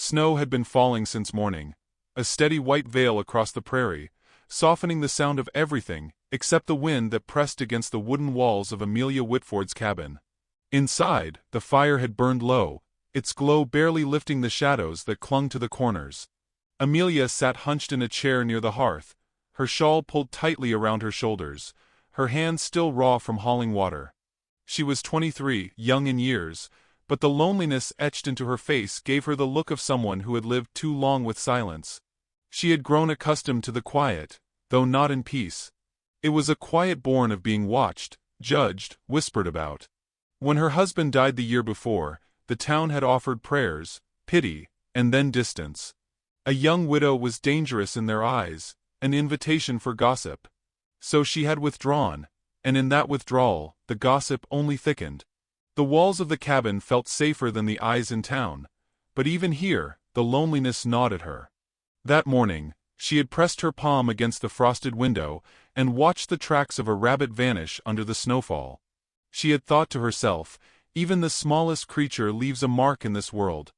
Snow had been falling since morning, a steady white veil across the prairie, softening the sound of everything except the wind that pressed against the wooden walls of Amelia Whitford's cabin. Inside, the fire had burned low, its glow barely lifting the shadows that clung to the corners. Amelia sat hunched in a chair near the hearth, her shawl pulled tightly around her shoulders, her hands still raw from hauling water. She was 23, young in years, but the loneliness etched into her face gave her the look of someone who had lived too long with silence. She had grown accustomed to the quiet, though not in peace. It was a quiet born of being watched, judged, whispered about. When her husband died the year before, the town had offered prayers, pity, and then distance. A young widow was dangerous in their eyes, an invitation for gossip. So she had withdrawn, and in that withdrawal, the gossip only thickened. The walls of the cabin felt safer than the eyes in town, but even here, the loneliness gnawed at her. That morning, she had pressed her palm against the frosted window and watched the tracks of a rabbit vanish under the snowfall. She had thought to herself, even the smallest creature leaves a mark in this world.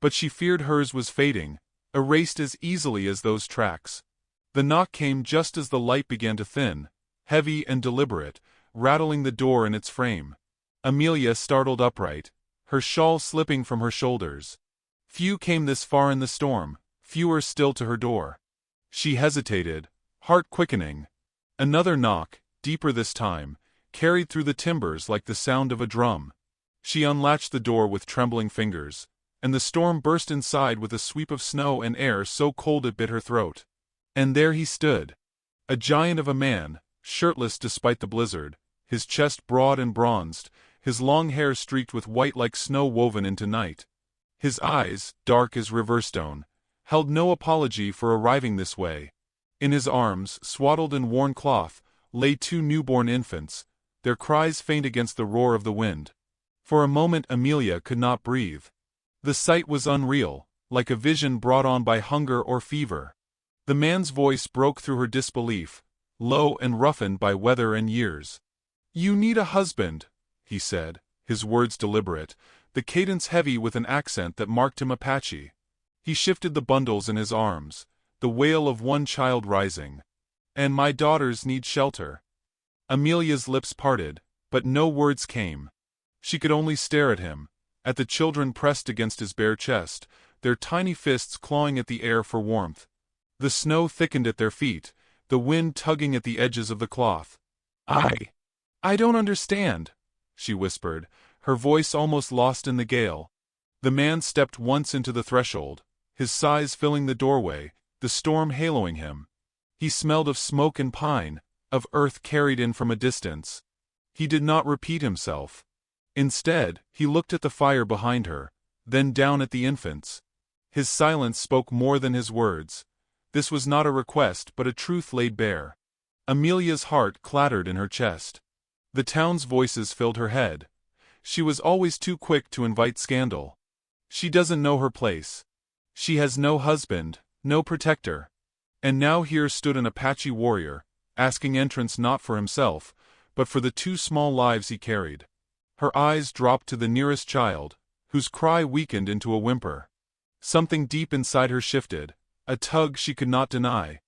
But she feared hers was fading, erased as easily as those tracks. The knock came just as the light began to thin, heavy and deliberate, rattling the door in its frame. Amelia startled upright, her shawl slipping from her shoulders. Few came this far in the storm, fewer still to her door. She hesitated, heart quickening. Another knock, deeper this time, carried through the timbers like the sound of a drum. She unlatched the door with trembling fingers, and the storm burst inside with a sweep of snow and air so cold it bit her throat. And there he stood, a giant of a man, shirtless despite the blizzard, his chest broad and bronzed, his long hair streaked with white like snow woven into night. His eyes, dark as riverstone, held no apology for arriving this way. In his arms, swaddled in worn cloth, lay two newborn infants, their cries faint against the roar of the wind. For a moment Amelia could not breathe. The sight was unreal, like a vision brought on by hunger or fever. The man's voice broke through her disbelief, low and roughened by weather and years. "You need a husband," he said, his words deliberate, the cadence heavy with an accent that marked him Apache. He shifted the bundles in his arms, the wail of one child rising. "And my daughters need shelter." Amelia's lips parted, but no words came. She could only stare at him, at the children pressed against his bare chest, their tiny fists clawing at the air for warmth. The snow thickened at their feet, the wind tugging at the edges of the cloth. I don't understand," she whispered, her voice almost lost in the gale. The man stepped once into the threshold, his sighs filling the doorway, the storm haloing him. He smelled of smoke and pine, of earth carried in from a distance. He did not repeat himself. Instead, he looked at the fire behind her, then down at the infants. His silence spoke more than his words. This was not a request but a truth laid bare. Amelia's heart clattered in her chest. The town's voices filled her head. She was always too quick to invite scandal. She doesn't know her place. She has no husband, no protector. And now here stood an Apache warrior, asking entrance not for himself, but for the two small lives he carried. Her eyes dropped to the nearest child, whose cry weakened into a whimper. Something deep inside her shifted, a tug she could not deny.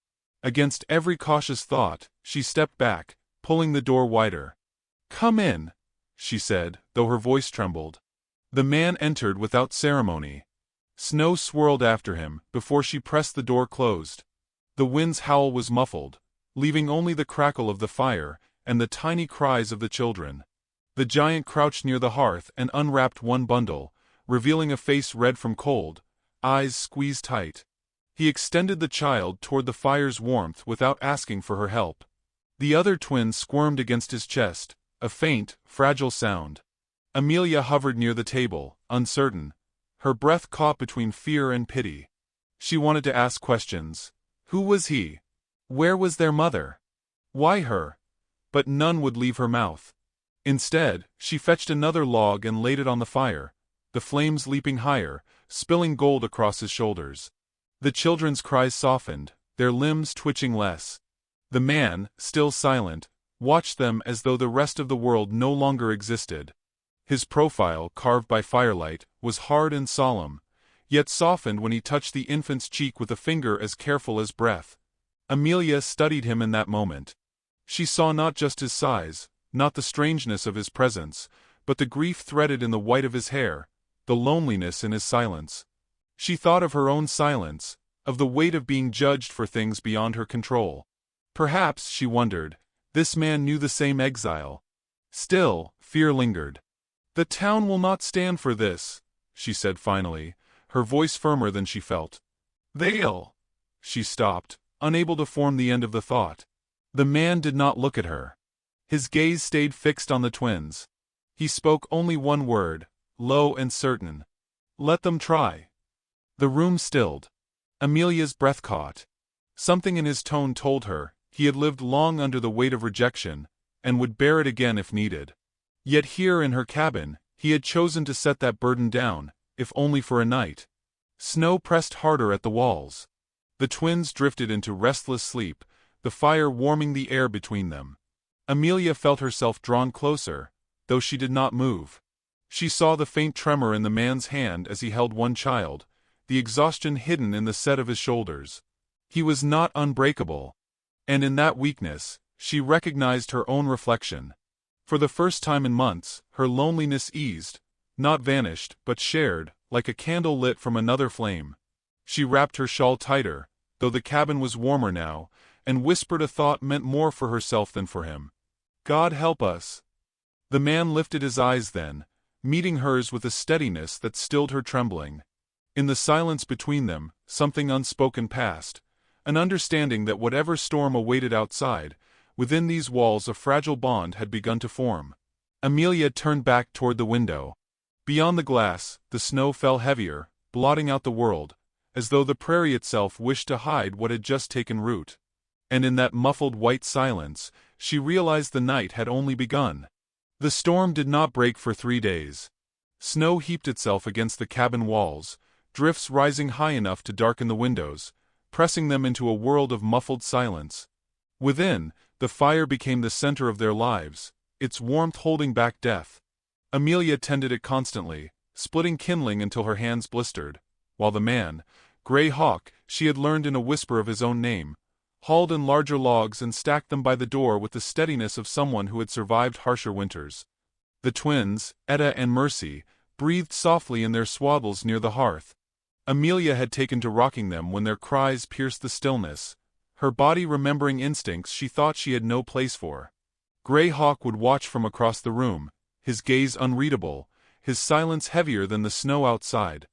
Against every cautious thought, she stepped back, pulling the door wider. "Come in," she said, though her voice trembled. The man entered without ceremony. Snow swirled after him before she pressed the door closed. The wind's howl was muffled, leaving only the crackle of the fire and the tiny cries of the children. The giant crouched near the hearth and unwrapped one bundle, revealing a face red from cold, eyes squeezed tight. He extended the child toward the fire's warmth without asking for her help. The other twin squirmed against his chest, a faint, fragile sound. Amelia hovered near the table, uncertain, her breath caught between fear and pity. She wanted to ask questions. Who was he? Where was their mother? Why her? But none would leave her mouth. Instead, she fetched another log and laid it on the fire, the flames leaping higher, spilling gold across his shoulders. The children's cries softened, their limbs twitching less. The man, still silent, watched them as though the rest of the world no longer existed. His profile, carved by firelight, was hard and solemn, yet softened when he touched the infant's cheek with a finger as careful as breath. Amelia studied him in that moment. She saw not just his size, not the strangeness of his presence, but the grief threaded in the white of his hair, the loneliness in his silence. She thought of her own silence, of the weight of being judged for things beyond her control. Perhaps, she wondered, this man knew the same exile. Still, fear lingered. "The town will not stand for this," she said finally, her voice firmer than she felt. "They'll—" She stopped, unable to form the end of the thought. The man did not look at her. His gaze stayed fixed on the twins. He spoke only one word, low and certain. "Let them try." The room stilled. Amelia's breath caught. Something in his tone told her he had lived long under the weight of rejection, and would bear it again if needed. Yet here in her cabin, he had chosen to set that burden down, if only for a night. Snow pressed harder at the walls. The twins drifted into restless sleep, the fire warming the air between them. Amelia felt herself drawn closer, though she did not move. She saw the faint tremor in the man's hand as he held one child, the exhaustion hidden in the set of his shoulders. He was not unbreakable. And in that weakness, she recognized her own reflection. For the first time in months, her loneliness eased, not vanished, but shared, like a candle lit from another flame. She wrapped her shawl tighter, though the cabin was warmer now, and whispered a thought meant more for herself than for him. "God help us." The man lifted his eyes then, meeting hers with a steadiness that stilled her trembling. In the silence between them, something unspoken passed, an understanding that whatever storm awaited outside, within these walls a fragile bond had begun to form. Amelia turned back toward the window. Beyond the glass, the snow fell heavier, blotting out the world, as though the prairie itself wished to hide what had just taken root. And in that muffled white silence, she realized the night had only begun. The storm did not break for 3 days. Snow heaped itself against the cabin walls, drifts rising high enough to darken the windows, pressing them into a world of muffled silence. Within, the fire became the center of their lives, its warmth holding back death. Amelia tended it constantly, splitting kindling until her hands blistered, while the man, Gray Hawk, she had learned in a whisper of his own name, hauled in larger logs and stacked them by the door with the steadiness of someone who had survived harsher winters. The twins, Etta and Mercy, breathed softly in their swaddles near the hearth. Amelia had taken to rocking them when their cries pierced the stillness, her body remembering instincts she thought she had no place for. Gray Hawk would watch from across the room, his gaze unreadable, his silence heavier than the snow outside.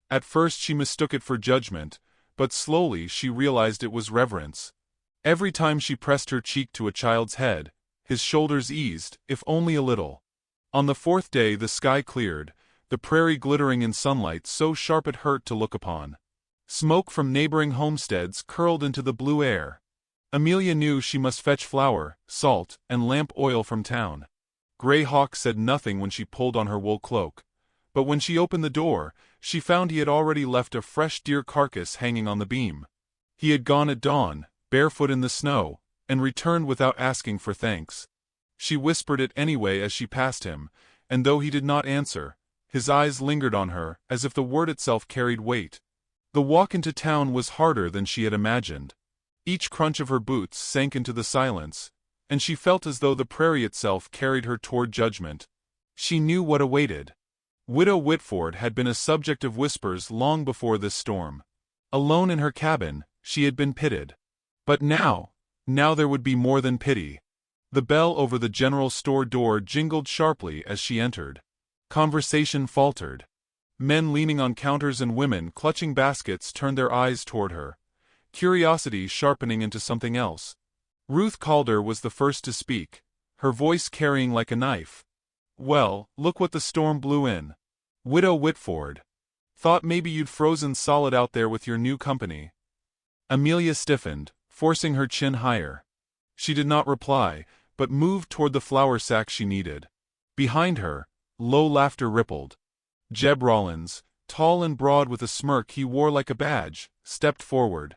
At first she mistook it for judgment, but slowly she realized it was reverence. Every time she pressed her cheek to a child's head, his shoulders eased, if only a little. On the 4th day the sky cleared, the prairie glittering in sunlight so sharp it hurt to look upon. Smoke from neighboring homesteads curled into the blue air. Amelia knew she must fetch flour, salt, and lamp oil from town. Gray Hawk said nothing when she pulled on her wool cloak, but when she opened the door, she found he had already left a fresh deer carcass hanging on the beam. He had gone at dawn, barefoot in the snow, and returned without asking for thanks. She whispered it anyway as she passed him, and though he did not answer, his eyes lingered on her as if the word itself carried weight. The walk into town was harder than she had imagined. Each crunch of her boots sank into the silence, and she felt as though the prairie itself carried her toward judgment. She knew what awaited. Widow Whitford had been a subject of whispers long before this storm. Alone in her cabin, she had been pitied. But now there would be more than pity. The bell over the general store door jingled sharply as she entered. Conversation faltered. Men leaning on counters and women clutching baskets turned their eyes toward her, curiosity sharpening into something else. Ruth Calder was the first to speak, her voice carrying like a knife. "Well, look what the storm blew in. Widow Whitford. Thought maybe you'd frozen solid out there with your new company." Amelia stiffened, forcing her chin higher. She did not reply, but moved toward the flour sack she needed. Behind her, low laughter rippled. Jeb Rollins, tall and broad with a smirk he wore like a badge, stepped forward.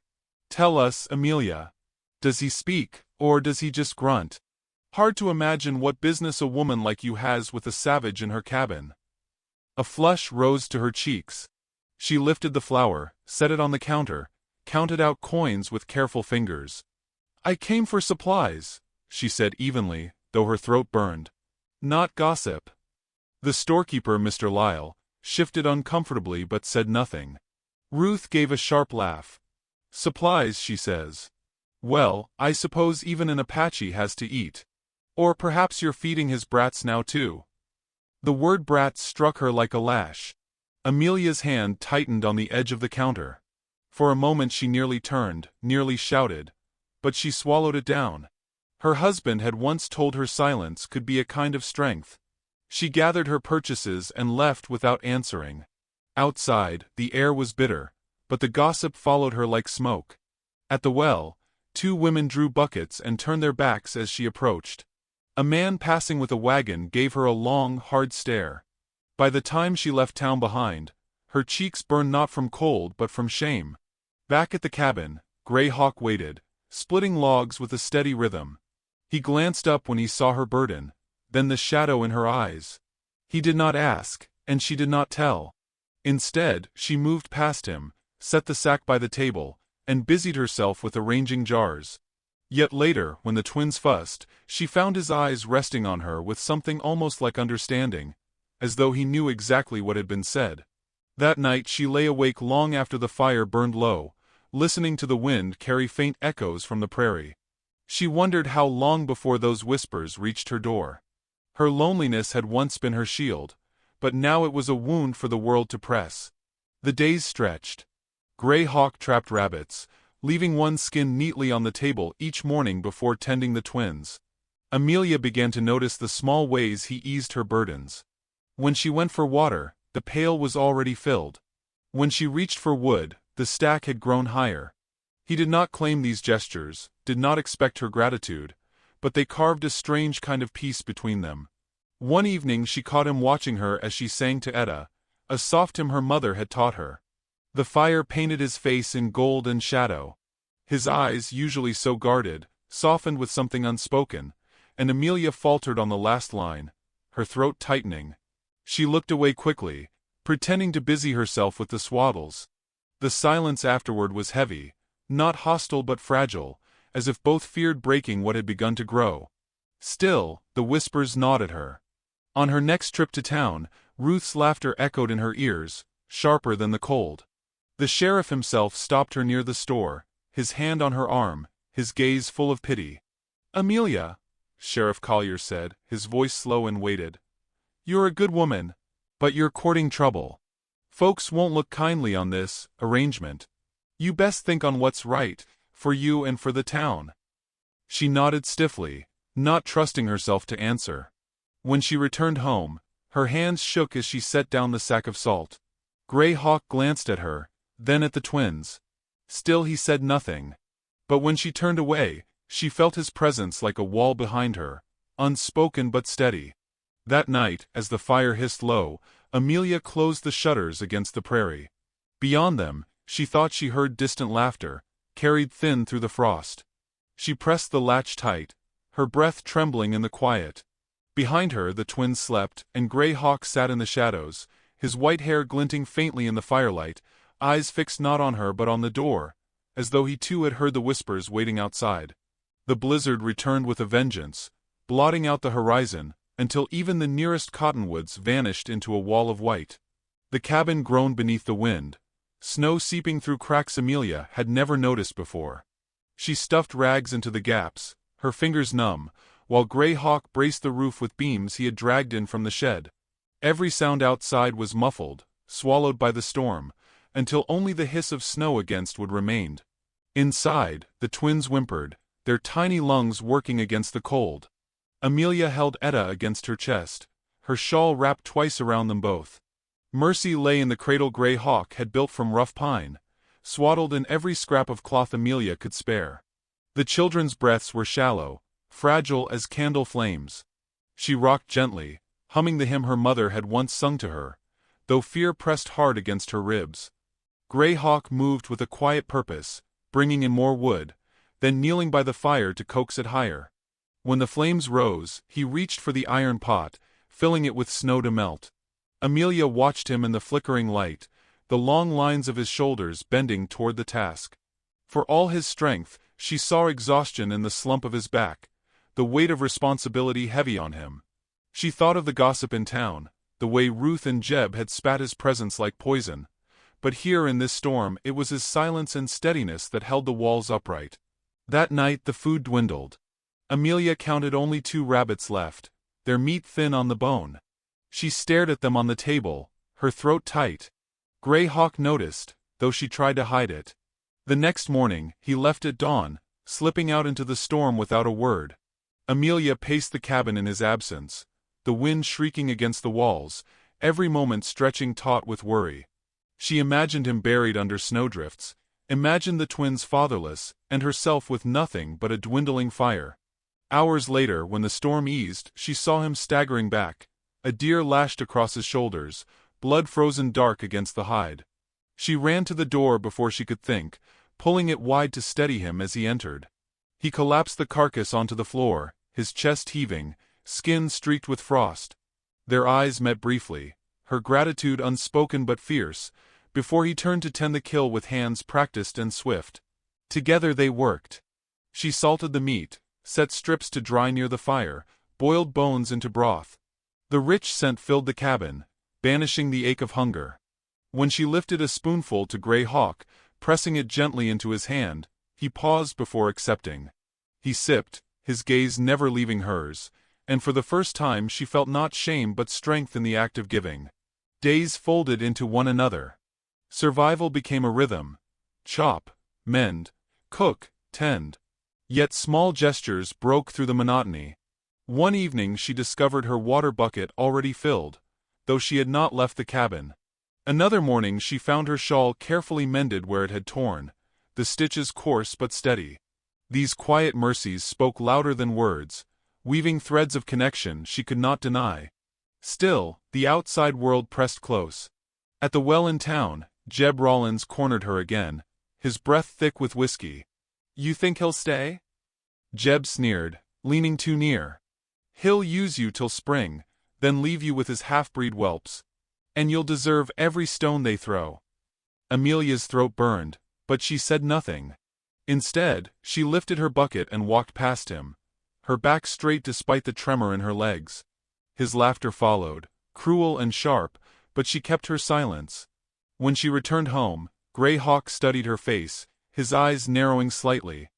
"Tell us, Amelia. Does he speak, or does he just grunt? Hard to imagine what business a woman like you has with a savage in her cabin." A flush rose to her cheeks. She lifted the flower, set it on the counter, counted out coins with careful fingers. "I came for supplies," she said evenly, though her throat burned. "Not gossip." The storekeeper, Mr. Lyle, shifted uncomfortably but said nothing. Ruth gave a sharp laugh. "Supplies," she says. "Well, I suppose even an Apache has to eat. Or perhaps you're feeding his brats now too." The word brats struck her like a lash. Amelia's hand tightened on the edge of the counter. For a moment she nearly turned, nearly shouted. But she swallowed it down. Her husband had once told her silence could be a kind of strength. She gathered her purchases and left without answering. Outside, the air was bitter, but the gossip followed her like smoke. At the well, two women drew buckets and turned their backs as she approached. A man passing with a wagon gave her a long, hard stare. By the time she left town behind, her cheeks burned not from cold but from shame. Back at the cabin, Grey Hawk waited, splitting logs with a steady rhythm. He glanced up when he saw her burden, then the shadow in her eyes. He did not ask, and she did not tell. Instead, she moved past him, set the sack by the table, and busied herself with arranging jars. Yet later, when the twins fussed, she found his eyes resting on her with something almost like understanding, as though he knew exactly what had been said. That night she lay awake long after the fire burned low, listening to the wind carry faint echoes from the prairie. She wondered how long before those whispers reached her door. Her loneliness had once been her shield, but now it was a wound for the world to press. The days stretched. Grey Hawk trapped rabbits, leaving one skinned neatly on the table each morning before tending the twins. Amelia began to notice the small ways he eased her burdens. When she went for water, the pail was already filled. When she reached for wood, the stack had grown higher. He did not claim these gestures, did not expect her gratitude, but they carved a strange kind of peace between them. One evening she caught him watching her as she sang to Etta, a soft hymn her mother had taught her. The fire painted his face in gold and shadow. His eyes, usually so guarded, softened with something unspoken, and Amelia faltered on the last line, her throat tightening. She looked away quickly, pretending to busy herself with the swaddles. The silence afterward was heavy, not hostile but fragile, as if both feared breaking what had begun to grow. Still, the whispers gnawed at her. On her next trip to town, Ruth's laughter echoed in her ears, sharper than the cold. The sheriff himself stopped her near the store, his hand on her arm, his gaze full of pity. "Amelia," Sheriff Collier said, his voice slow and weighted, "you're a good woman, but you're courting trouble. Folks won't look kindly on this arrangement. You best think on what's right, for you and for the town." She nodded stiffly, not trusting herself to answer. When she returned home, her hands shook as she set down the sack of salt. Grey Hawk glanced at her, then at the twins. Still he said nothing. But when she turned away, she felt his presence like a wall behind her, unspoken but steady. That night, as the fire hissed low, Amelia closed the shutters against the prairie. Beyond them, she thought she heard distant laughter, carried thin through the frost. She pressed the latch tight, her breath trembling in the quiet. Behind her the twins slept, and Grey Hawk sat in the shadows, his white hair glinting faintly in the firelight, eyes fixed not on her but on the door, as though he too had heard the whispers waiting outside. The blizzard returned with a vengeance, blotting out the horizon, until even the nearest cottonwoods vanished into a wall of white. The cabin groaned beneath the wind, snow seeping through cracks Amelia had never noticed before. She stuffed rags into the gaps, her fingers numb, while Grey Hawk braced the roof with beams he had dragged in from the shed. Every sound outside was muffled, swallowed by the storm, until only the hiss of snow against would remain. Inside, the twins whimpered, their tiny lungs working against the cold. Amelia held Etta against her chest, her shawl wrapped twice around them both. Mercy lay in the cradle Grey Hawk had built from rough pine, swaddled in every scrap of cloth Amelia could spare. The children's breaths were shallow, fragile as candle flames. She rocked gently, humming the hymn her mother had once sung to her, though fear pressed hard against her ribs. Grey Hawk moved with a quiet purpose, bringing in more wood, then kneeling by the fire to coax it higher. When the flames rose, he reached for the iron pot, filling it with snow to melt. Amelia watched him in the flickering light, the long lines of his shoulders bending toward the task. For all his strength, she saw exhaustion in the slump of his back, the weight of responsibility heavy on him. She thought of the gossip in town, the way Ruth and Jeb had spat his presence like poison. But here in this storm it was his silence and steadiness that held the walls upright. That night the food dwindled. Amelia counted only 2 rabbits left, their meat thin on the bone. She stared at them on the table, her throat tight. Gray Hawk noticed, though she tried to hide it. The next morning, he left at dawn, slipping out into the storm without a word. Amelia paced the cabin in his absence, the wind shrieking against the walls, every moment stretching taut with worry. She imagined him buried under snowdrifts, imagined the twins fatherless, and herself with nothing but a dwindling fire. Hours later, when the storm eased, she saw him staggering back, a deer lashed across his shoulders, blood frozen dark against the hide. She ran to the door before she could think, pulling it wide to steady him as he entered. He collapsed the carcass onto the floor, his chest heaving, skin streaked with frost. Their eyes met briefly, her gratitude unspoken but fierce, before he turned to tend the kill with hands practiced and swift. Together they worked. She salted the meat, set strips to dry near the fire, boiled bones into broth. The rich scent filled the cabin, banishing the ache of hunger. When she lifted a spoonful to Gray Hawk, pressing it gently into his hand, he paused before accepting. He sipped, his gaze never leaving hers, and for the first time she felt not shame but strength in the act of giving. Days folded into one another. Survival became a rhythm. Chop, mend, cook, tend. Yet small gestures broke through the monotony. One evening she discovered her water bucket already filled, though she had not left the cabin. Another morning she found her shawl carefully mended where it had torn, the stitches coarse but steady. These quiet mercies spoke louder than words, weaving threads of connection she could not deny. Still, the outside world pressed close. At the well in town, Jeb Rollins cornered her again, his breath thick with whiskey. "You think he'll stay?" Jeb sneered, leaning too near. "He'll use you till spring, then leave you with his half-breed whelps. And you'll deserve every stone they throw." Amelia's throat burned, but she said nothing. Instead, she lifted her bucket and walked past him, her back straight despite the tremor in her legs. His laughter followed, cruel and sharp, but she kept her silence. When she returned home, Gray Hawk studied her face, his eyes narrowing slightly.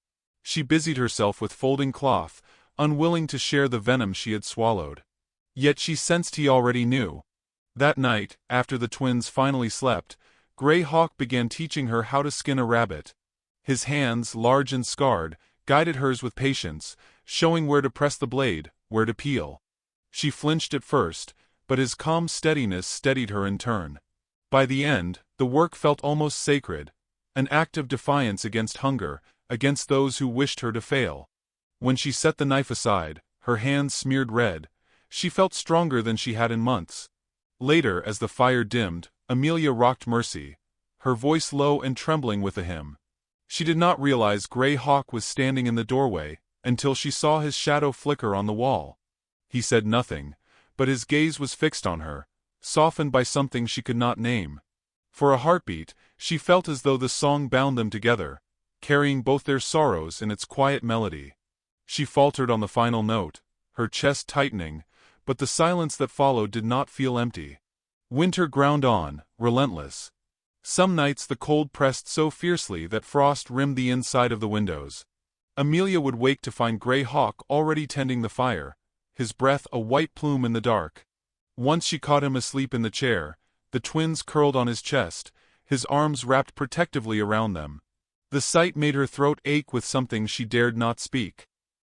She busied herself with folding cloth, unwilling to share the venom she had swallowed. Yet she sensed he already knew. That night, after the twins finally slept, Gray Hawk began teaching her how to skin a rabbit. His hands, large and scarred, guided hers with patience, showing where to press the blade, where to peel. She flinched at first, but his calm steadiness steadied her in turn. By the end, the work felt almost sacred, an act of defiance against hunger, against those who wished her to fail. When she set the knife aside, her hands smeared red, she felt stronger than she had in months. Later, as the fire dimmed, Amelia rocked Mercy, her voice low and trembling with a hymn. She did not realize Gray Hawk was standing in the doorway, until she saw his shadow flicker on the wall. He said nothing, but his gaze was fixed on her, softened by something she could not name. For a heartbeat, she felt as though the song bound them together, carrying both their sorrows in its quiet melody. She faltered on the final note, her chest tightening, but the silence that followed did not feel empty. Winter ground on, relentless. Some nights the cold pressed so fiercely that frost rimmed the inside of the windows. Amelia would wake to find Gray Hawk already tending the fire, his breath a white plume in the dark. Once she caught him asleep in the chair, the twins curled on his chest, his arms wrapped protectively around them. The sight made her throat ache with something she dared not speak.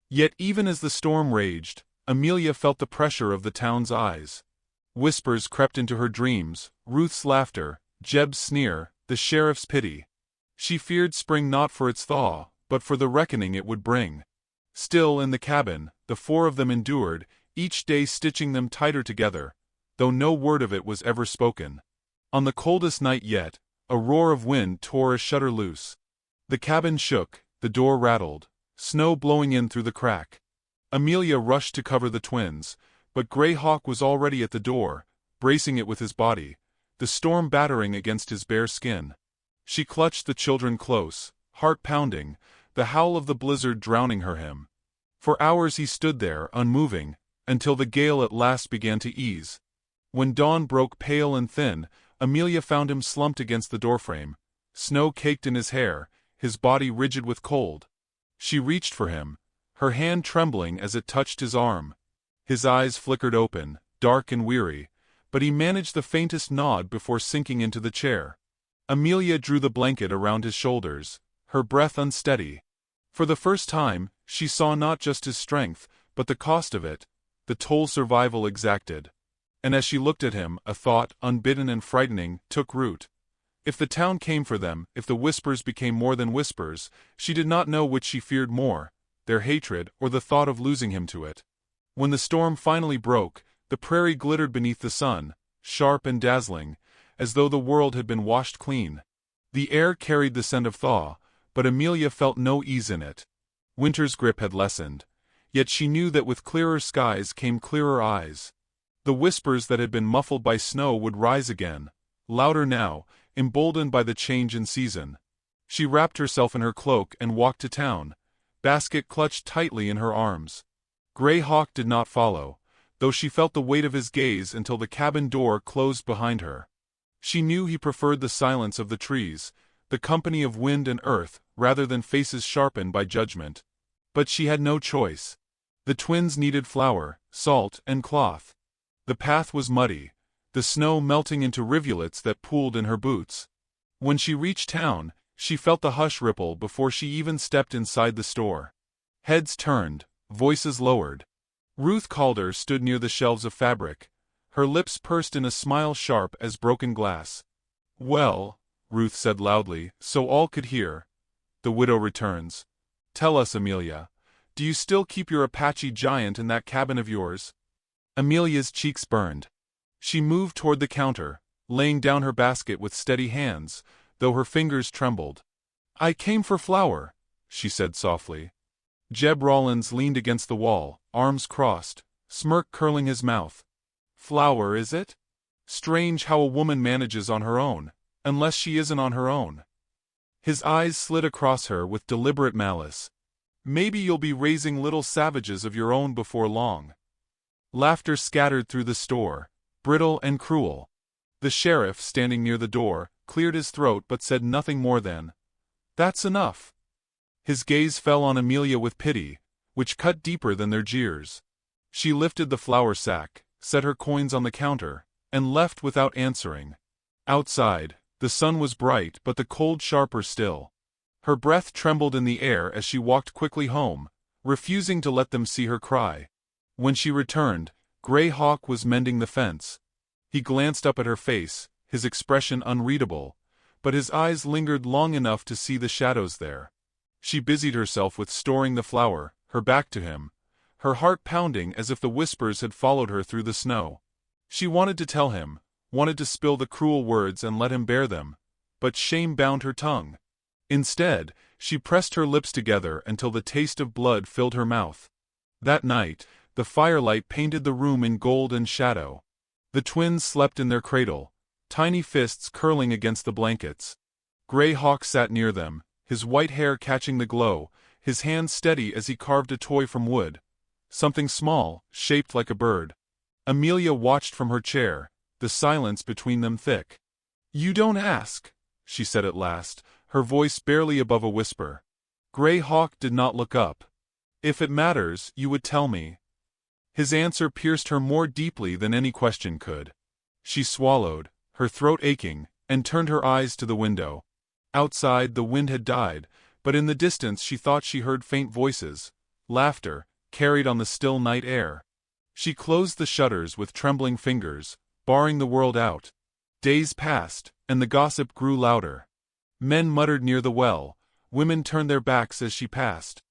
Yet even as the storm raged, Amelia felt the pressure of the town's eyes. Whispers crept into her dreams, Ruth's laughter, Jeb's sneer, the sheriff's pity. She feared spring not for its thaw, but for the reckoning it would bring. Still in the cabin, the four of them endured, each day stitching them tighter together, though no word of it was ever spoken. On the coldest night yet, a roar of wind tore a shutter loose. The cabin shook, the door rattled, snow blowing in through the crack. Amelia rushed to cover the twins, but Gray Hawk was already at the door, bracing it with his body, the storm battering against his bare skin. She clutched the children close, heart pounding, the howl of the blizzard drowning him. For hours he stood there, unmoving, until the gale at last began to ease. When dawn broke pale and thin, Amelia found him slumped against the doorframe, snow caked in his hair, his body rigid with cold. She reached for him, her hand trembling as it touched his arm. His eyes flickered open, dark and weary, but he managed the faintest nod before sinking into the chair. Amelia drew the blanket around his shoulders, her breath unsteady. For the first time, she saw not just his strength, but the cost of it, the toll survival exacted. And as she looked at him, a thought, unbidden and frightening, took root. If the town came for them, if the whispers became more than whispers, she did not know which she feared more, their hatred or the thought of losing him to it. When the storm finally broke, the prairie glittered beneath the sun, sharp and dazzling, as though the world had been washed clean. The air carried the scent of thaw, but Amelia felt no ease in it. Winter's grip had lessened, yet she knew that with clearer skies came clearer eyes. The whispers that had been muffled by snow would rise again, louder now, emboldened by the change in season. She wrapped herself in her cloak and walked to town, basket clutched tightly in her arms. Gray Hawk did not follow, though she felt the weight of his gaze until the cabin door closed behind her. She knew he preferred the silence of the trees, the company of wind and earth, rather than faces sharpened by judgment. But she had no choice. The twins needed flour, salt, and cloth. The path was muddy, the snow melting into rivulets that pooled in her boots. When she reached town, she felt the hush ripple before she even stepped inside the store. Heads turned, voices lowered. Ruth Calder stood near the shelves of fabric, her lips pursed in a smile sharp as broken glass. "Well," Ruth said loudly, so all could hear, "the widow returns. Tell us, Amelia, do you still keep your Apache giant in that cabin of yours?" Amelia's cheeks burned. She moved toward the counter, laying down her basket with steady hands, though her fingers trembled. "I came for flour," she said softly. Jeb Rollins leaned against the wall, arms crossed, smirk curling his mouth. "Flour, is it? Strange how a woman manages on her own, unless she isn't on her own." His eyes slid across her with deliberate malice. "Maybe you'll be raising little savages of your own before long." Laughter scattered through the store, brittle and cruel. The sheriff, standing near the door, cleared his throat but said nothing more than, "That's enough." His gaze fell on Amelia with pity, which cut deeper than their jeers. She lifted the flour sack, set her coins on the counter, and left without answering. Outside, the sun was bright but the cold sharper still. Her breath trembled in the air as she walked quickly home, refusing to let them see her cry. When she returned, Gray Hawk was mending the fence. He glanced up at her face, his expression unreadable, but his eyes lingered long enough to see the shadows there. She busied herself with storing the flour, her back to him, her heart pounding as if the whispers had followed her through the snow. She wanted to tell him, wanted to spill the cruel words and let him bear them, but shame bound her tongue. Instead, she pressed her lips together until the taste of blood filled her mouth. That night, the firelight painted the room in gold and shadow. The twins slept in their cradle, tiny fists curling against the blankets. Gray Hawk sat near them, his white hair catching the glow, his hands steady as he carved a toy from wood, something small, shaped like a bird. Amelia watched from her chair, the silence between them thick. "You don't ask," she said at last, her voice barely above a whisper. Gray Hawk did not look up. "If it matters, you would tell me." His answer pierced her more deeply than any question could. She swallowed, her throat aching, and turned her eyes to the window. Outside, the wind had died, but in the distance she thought she heard faint voices, laughter, carried on the still night air. She closed the shutters with trembling fingers, barring the world out. Days passed, and the gossip grew louder. Men muttered near the well, women turned their backs as she passed.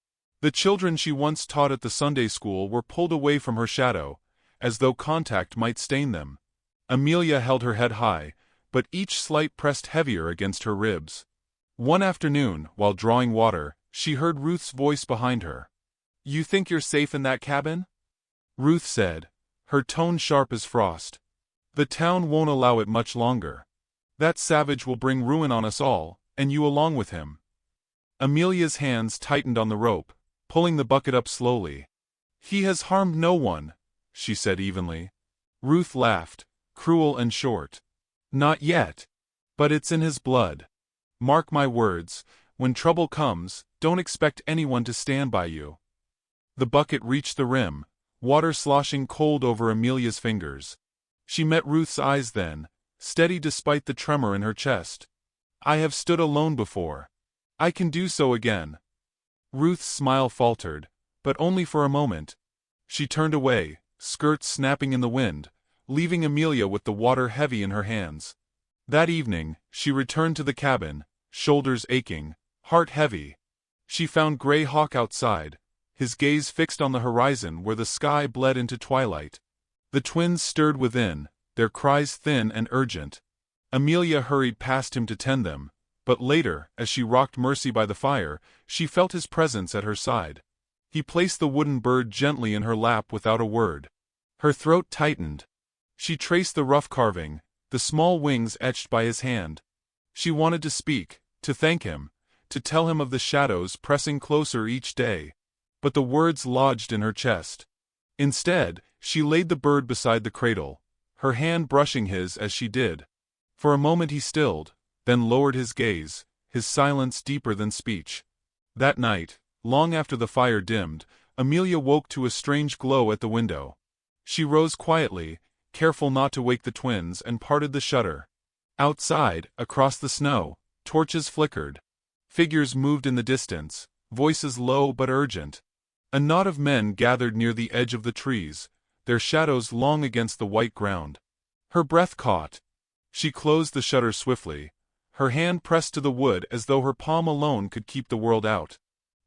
The children she once taught at the Sunday school were pulled away from her shadow, as though contact might stain them. Amelia held her head high, but each slight pressed heavier against her ribs. One afternoon, while drawing water, she heard Ruth's voice behind her. "You think you're safe in that cabin?" Ruth said, her tone sharp as frost. The town won't allow it much longer. That savage will bring ruin on us all, and you along with him. Amelia's hands tightened on the rope, pulling the bucket up slowly. He has harmed no one, she said evenly. Ruth laughed, cruel and short. Not yet. But it's in his blood. Mark my words, when trouble comes, don't expect anyone to stand by you. The bucket reached the rim, water sloshing cold over Amelia's fingers. She met Ruth's eyes then, steady despite the tremor in her chest. I have stood alone before. I can do so again. Ruth's smile faltered, but only for a moment. She turned away, skirts snapping in the wind, leaving Amelia with the water heavy in her hands. That evening, she returned to the cabin, shoulders aching, heart heavy. She found Grey Hawk outside, his gaze fixed on the horizon where the sky bled into twilight. The twins stirred within, their cries thin and urgent. Amelia hurried past him to tend them, but later, as she rocked Mercy by the fire, she felt his presence at her side. He placed the wooden bird gently in her lap without a word. Her throat tightened. She traced the rough carving, the small wings etched by his hand. She wanted to speak, to thank him, to tell him of the shadows pressing closer each day. But the words lodged in her chest. Instead, she laid the bird beside the cradle, her hand brushing his as she did. For a moment he stilled, then lowered his gaze, his silence deeper than speech. That night, long after the fire dimmed, Amelia woke to a strange glow at the window. She rose quietly, careful not to wake the twins, and parted the shutter. Outside, across the snow, torches flickered. Figures moved in the distance, voices low but urgent. A knot of men gathered near the edge of the trees, their shadows long against the white ground. Her breath caught. She closed the shutter swiftly, her hand pressed to the wood as though her palm alone could keep the world out.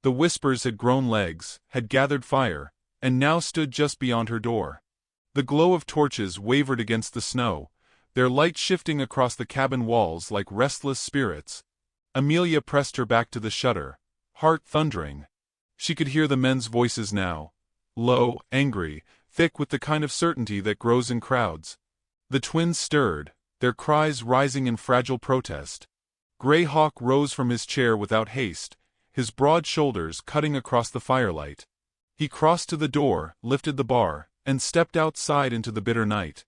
The whispers had grown legs, had gathered fire, and now stood just beyond her door. The glow of torches wavered against the snow, their light shifting across the cabin walls like restless spirits. Amelia pressed her back to the shutter, heart thundering. She could hear the men's voices now, low, angry, thick with the kind of certainty that grows in crowds. The twins stirred, their cries rising in fragile protest. Grey Hawk rose from his chair without haste, his broad shoulders cutting across the firelight. He crossed to the door, lifted the bar, and stepped outside into the bitter night.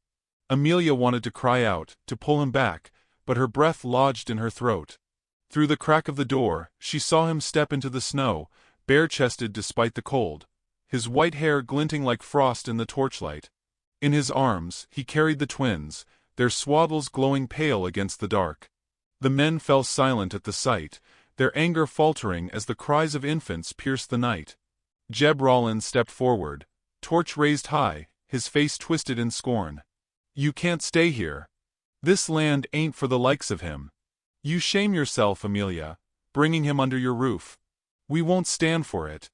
Amelia wanted to cry out, to pull him back, but her breath lodged in her throat. Through the crack of the door, she saw him step into the snow, bare-chested despite the cold, his white hair glinting like frost in the torchlight. In his arms, he carried the twins, their swaddles glowing pale against the dark. The men fell silent at the sight, their anger faltering as the cries of infants pierced the night. Jeb Rollins stepped forward, torch raised high, his face twisted in scorn. "You can't stay here. This land ain't for the likes of him. You shame yourself, Amelia, bringing him under your roof. We won't stand for it."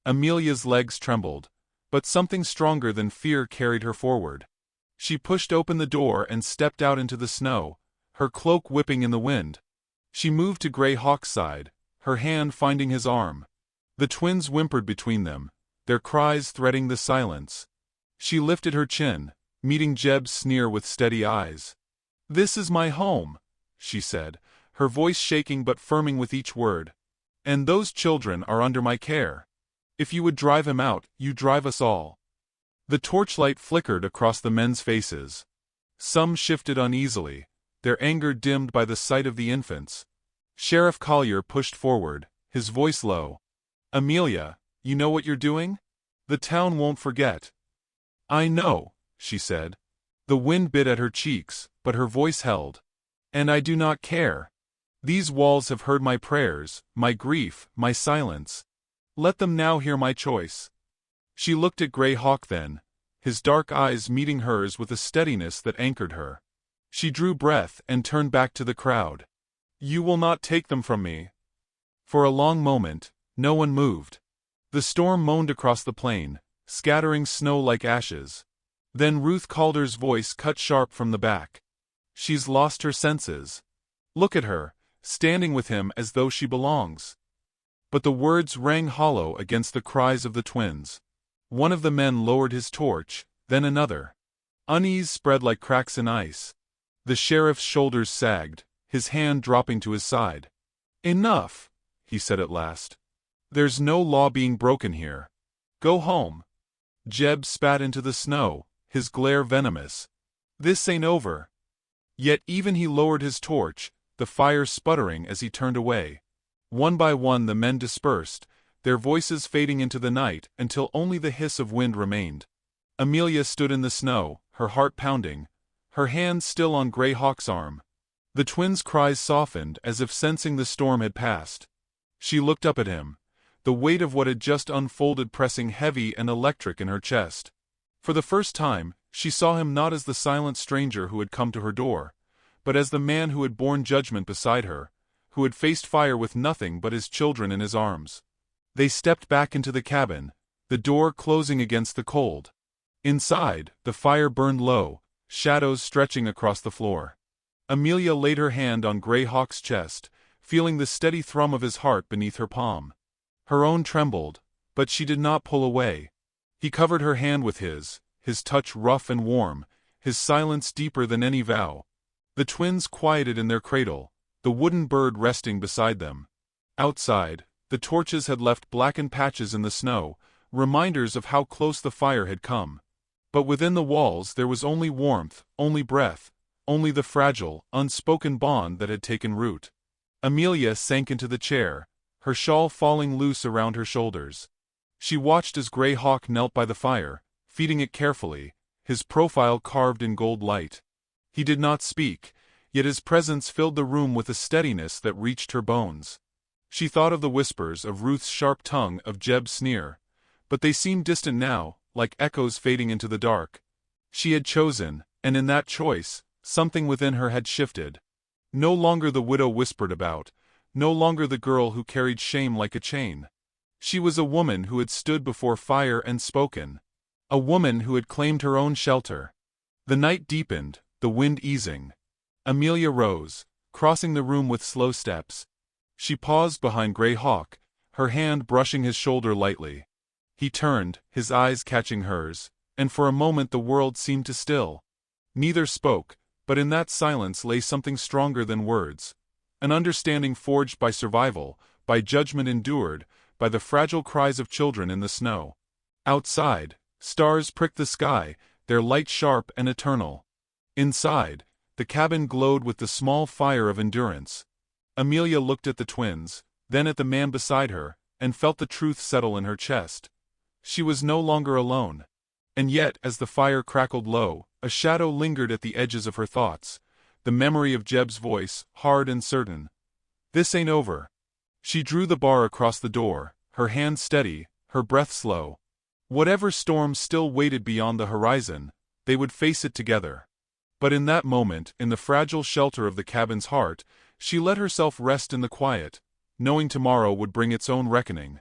Amelia's legs trembled, but something stronger than fear carried her forward. She pushed open the door and stepped out into the snow, her cloak whipping in the wind. She moved to Grey Hawk's side, her hand finding his arm. The twins whimpered between them, their cries threading the silence. She lifted her chin, meeting Jeb's sneer with steady eyes. "This is my home," she said, her voice shaking but firming with each word. "And those children are under my care. If you would drive him out, you drive us all." The torchlight flickered across the men's faces. Some shifted uneasily, their anger dimmed by the sight of the infants. Sheriff Collier pushed forward, his voice low. "Amelia, you know what you're doing? The town won't forget." "I know," she said. The wind bit at her cheeks, but her voice held. "And I do not care. These walls have heard my prayers, my grief, my silence. Let them now hear my choice." She looked at Grey Hawk then, his dark eyes meeting hers with a steadiness that anchored her. She drew breath and turned back to the crowd. "You will not take them from me." For a long moment, no one moved. The storm moaned across the plain, scattering snow like ashes. Then Ruth Calder's voice cut sharp from the back. "She's lost her senses. Look at her, standing with him as though she belongs." But the words rang hollow against the cries of the twins. One of the men lowered his torch, then another. Unease spread like cracks in ice. The sheriff's shoulders sagged, his hand dropping to his side. "Enough," he said at last. "There's no law being broken here. Go home." Jeb spat into the snow, his glare venomous. "This ain't over." Yet even he lowered his torch, the fire sputtering as he turned away. One by one the men dispersed, their voices fading into the night until only the hiss of wind remained. Amelia stood in the snow, her heart pounding, her hand still on Greyhawk's arm. The twins' cries softened as if sensing the storm had passed. She looked up at him, the weight of what had just unfolded pressing heavy and electric in her chest. For the first time, she saw him not as the silent stranger who had come to her door, but as the man who had borne judgment beside her, who had faced fire with nothing but his children in his arms. They stepped back into the cabin, the door closing against the cold. Inside, the fire burned low, shadows stretching across the floor. Amelia laid her hand on Greyhawk's chest, feeling the steady thrum of his heart beneath her palm. Her own trembled, but she did not pull away. He covered her hand with his touch rough and warm, his silence deeper than any vow. The twins quieted in their cradle, the wooden bird resting beside them. Outside, the torches had left blackened patches in the snow, reminders of how close the fire had come. But within the walls there was only warmth, only breath, only the fragile, unspoken bond that had taken root. Amelia sank into the chair, her shawl falling loose around her shoulders. She watched as Greyhawk knelt by the fire, feeding it carefully, his profile carved in gold light. He did not speak, yet his presence filled the room with a steadiness that reached her bones. She thought of the whispers, of Ruth's sharp tongue, of Jeb's sneer, but they seemed distant now, like echoes fading into the dark. She had chosen, and in that choice, something within her had shifted. No longer the widow whispered about, no longer the girl who carried shame like a chain. She was a woman who had stood before fire and spoken. A woman who had claimed her own shelter. The night deepened, the wind easing. Amelia rose, crossing the room with slow steps. She paused behind Greyhawk, her hand brushing his shoulder lightly. He turned, his eyes catching hers, and for a moment the world seemed to still. Neither spoke, but in that silence lay something stronger than words. An understanding forged by survival, by judgment endured, by the fragile cries of children in the snow. Outside, stars pricked the sky, their light sharp and eternal. Inside, the cabin glowed with the small fire of endurance. Amelia looked at the twins, then at the man beside her, and felt the truth settle in her chest. She was no longer alone. And yet, as the fire crackled low, a shadow lingered at the edges of her thoughts, the memory of Jeb's voice, hard and certain. "This ain't over." She drew the bar across the door, her hand steady, her breath slow. Whatever storm still waited beyond the horizon, they would face it together. But in that moment, in the fragile shelter of the cabin's heart, she let herself rest in the quiet, knowing tomorrow would bring its own reckoning.